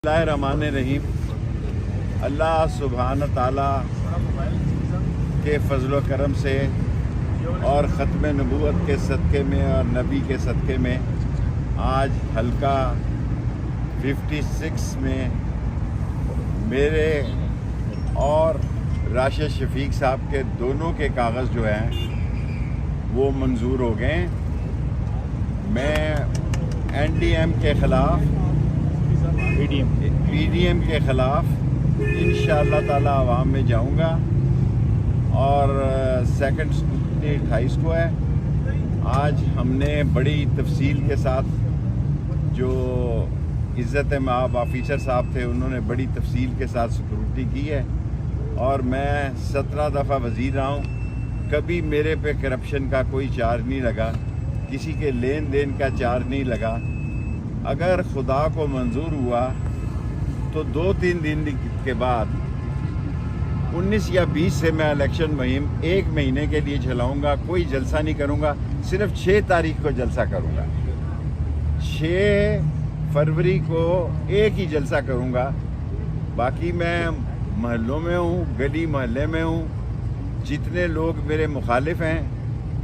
बिस्मिल्लाहिर्रहमानिर्रहीम। अल्लाह सुब्हान ताला के फजल व करम से और ख़त्म नबूवत के सदक़े में और नबी के सदक़े में आज हल्का 56 में मेरे और राशिद शफीक साहब के दोनों के कागज़ जो हैं वो मंजूर हो गए। मैं NDM के ख़िलाफ़ PDM के ख़िलाफ़ इंशाअल्लाह ताला अवाम में जाऊंगा और सेकंड स्कूटनी 28 को है। आज हमने बड़ी तफसील के साथ जो इज़्ज़त माब ऑफिसर साहब थे उन्होंने बड़ी तफसील के साथ सिक्योरिटी की है और मैं 17 दफ़ा वज़ीर रहा हूँ। कभी मेरे पे करप्शन का कोई चार्ज नहीं लगा, किसी के लेन देन का चार्ज नहीं लगा। अगर खुदा को मंजूर हुआ तो 2-3 दिन के बाद 19 या 20 से मैं इलेक्शन मुहिम 1 महीने के लिए चलाऊंगा। कोई जलसा नहीं करूंगा, सिर्फ 6 तारीख को जलसा करूंगा। 6 फरवरी को एक ही जलसा करूंगा। बाकी मैं महल्लों में हूँ, गली महल्ले में हूँ। जितने लोग मेरे मुखालिफ हैं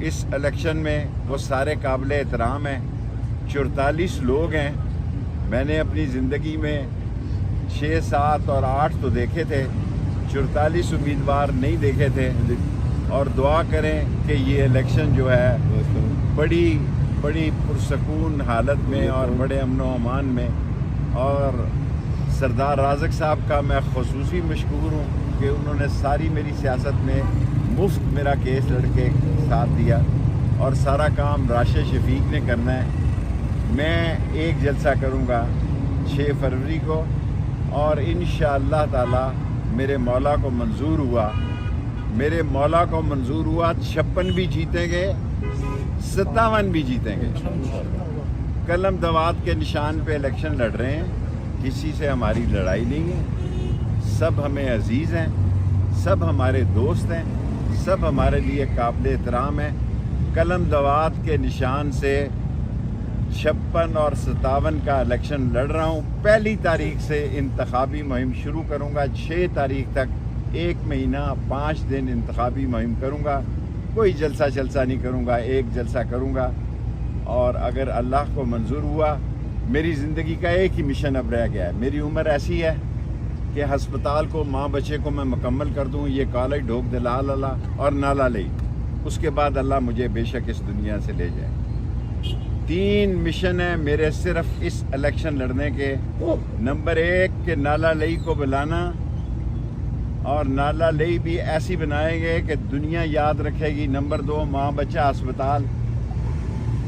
इस इलेक्शन में वो सारे काबिल एहतराम हैं। 44 लोग हैं। मैंने अपनी ज़िंदगी में 6, 7 और 8 तो देखे थे, 44 उम्मीदवार नहीं देखे थे। और दुआ करें कि ये इलेक्शन जो है बड़ी पुरसकून हालत में और बड़े अमन व अमान में। और सरदार राज़क साहब का मैं ख़ुसूसी मशकूर हूँ कि उन्होंने सारी मेरी सियासत में मुफ्त मेरा केस लड़के साथ दिया और सारा काम राशिद शफीक ने करना है। मैं एक जलसा करूँगा 6 फरवरी को और इंशाअल्लाह ताला मेरे मौला को मंजूर हुआ 56 भी जीतेंगे, 57 भी जीतेंगे। कलम दवात के निशान पे इलेक्शन लड़ रहे हैं, किसी से हमारी लड़ाई नहीं है। सब हमें अजीज़ हैं, सब हमारे दोस्त हैं, सब हमारे लिए काबिल एहतराम हैं। कलम दवात के निशान से 56 और 57 का इलेक्शन लड़ रहा हूँ। 1 तारीख से इंतखाबी मुहिम शुरू करूँगा। 6 तारीख तक 1 महीना 5 दिन इंतखाबी मुहिम करूँगा। कोई जलसा नहीं करूँगा, एक जलसा करूँगा। और अगर अल्लाह को मंजूर हुआ, मेरी ज़िंदगी का एक ही मिशन अब रह गया है। मेरी उम्र ऐसी है कि हस्पताल को माँ बच्चे को मैं मुकम्मल कर दूँ, ये कॉलेज ढोक दलाल अल्लाह और नाला ले, उसके बाद अल्लाह मुझे बेशक इस दुनिया से ले जाए। 3 मिशन है मेरे सिर्फ इस इलेक्शन लड़ने के। नंबर 1 के नाला लई को बुलाना और नाला लई भी ऐसी बनाएंगे कि दुनिया याद रखेगी। नंबर 2 माँ बच्चा अस्पताल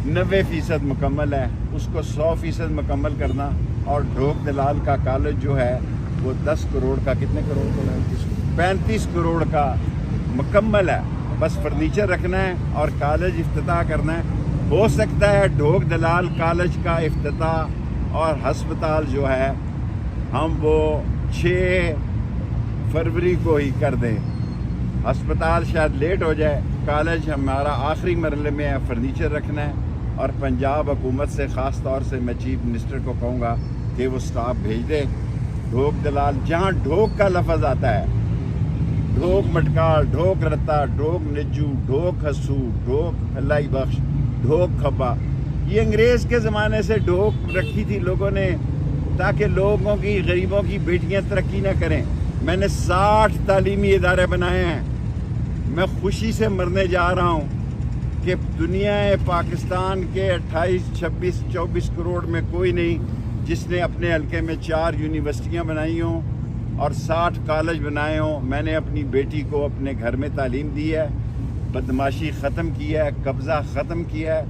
90% मुकम्मल है, उसको 100% मुकम्मल करना। और ढोक दलाल का कॉलेज जो है वो 10 करोड़ का, कितने करोड़ का, 35 करोड़ का मुकम्मल है। बस फर्नीचर रखना है और कॉलेज इफ्तिताह करना है। हो सकता है ढोक दलाल कॉलेज का इफ्तिताह और हस्पताल जो है हम वो 6 फरवरी को ही कर दें। हस्पताल शायद लेट हो जाए, कॉलेज हमारा आखिरी मरहले में है, फर्नीचर रखना है। और पंजाब हुकूमत से ख़ास तौर से मैं चीफ मिनिस्टर को कहूँगा कि वो स्टाफ भेज दे। ढोक दलाल जहाँ ढोक का लफ्ज़ आता है, ढोक मटकाल, ढोक रत्ता, ढोक निज्जू, ढोक हस्सू, ढोक अल्लाई बख्श, ढोक खब्बा, ये अंग्रेज़ के ज़माने से ढोक रखी थी लोगों ने ताकि लोगों की, गरीबों की बेटियां तरक्की ना करें। मैंने 60 तालीमी इदारे बनाए हैं। मैं खुशी से मरने जा रहा हूँ कि दुनिया पाकिस्तान के 28, 26, 24 करोड़ में कोई नहीं जिसने अपने हल्के में 4 यूनिवर्सिटियाँ बनाई हों और 60 कॉलेज बनाए हों। मैंने अपनी बेटी को अपने घर में तालीम दी है, बदमाशी ख़त्म की है, कब्ज़ा ख़त्म किया है।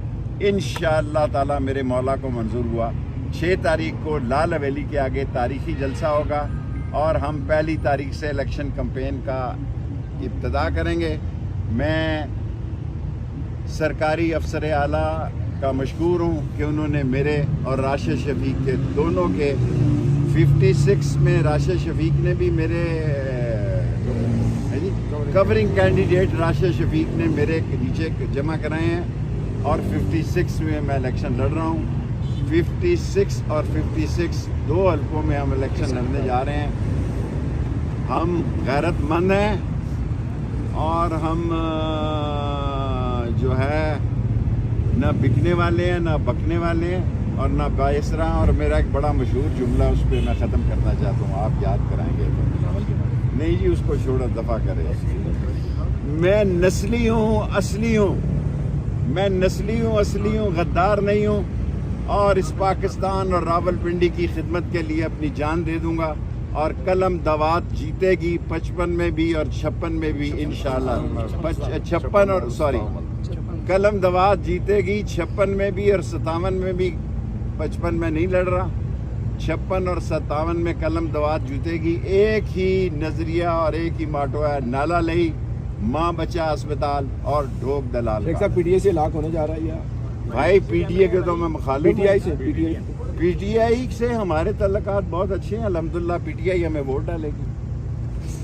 इंशाअल्लाह ताला मेरे मौला को मंजूर हुआ 6 तारीख को लाल हवेली के आगे तारीख़ी जलसा होगा और हम 1 तारीख से इलेक्शन कैंपेन का इब्तिदा करेंगे। मैं सरकारी अफसर आला का मशकूर हूँ कि उन्होंने मेरे और राशिद शफीक के दोनों के 56 में राशिद शफीक ने भी मेरे कवरिंग कैंडिडेट राशिद शफीक ने मेरे नीचे जमा कराए हैं और 56 में मैं इलेक्शन लड़ रहा हूँ। 56 اور 56 دو حلقوں میں ہم الیکشن لڑنے جا رہے ہیں. ہم غیرت مند ہیں اور ہم جو ہے نہ بکنے والے ہیں نہ بکنے والے ہیں اور نہ باعثرا. اور میرا ایک بڑا مشہور جملہ اس پہ میں ختم کرنا چاہتا ہوں, آپ یاد کرائیں گے. نہیں جی اس کو چھوڑا, دفع کرے. میں نسلی ہوں, اصلی ہوں. میں نسلی ہوں, اصلی ہوں, غدار نہیں ہوں. اور اس پاکستان اور راول پنڈی کی خدمت کے لیے اپنی جان دے دوں گا. اور قلم دوات جیتے گی 55 میں بھی اور 56 میں بھی انشاءاللہ. 56 اور سوری قلم دوات جیتے گی 56 میں بھی اور 57 میں بھی. 55 میں نہیں لڑ رہا, 56 اور 57 میں قلم دوات جیتے گی. ایک ہی نظریہ اور ایک ہی ماٹو ہے, نالا لئی ماں بچہ اسپتال اور ڈھوک دلال. ایک صاحب پی ٹی آئی سے لاکھ ہونے جا رہا ہے یا بھائی پی ٹی اے کے تو میں مخالف. پی ٹی آئی سے پی ٹی آئی سے ہمارے تعلقات بہت اچھے ہیں الحمدللہ. پی ٹی آئی ہمیں ووٹ ڈالے گی.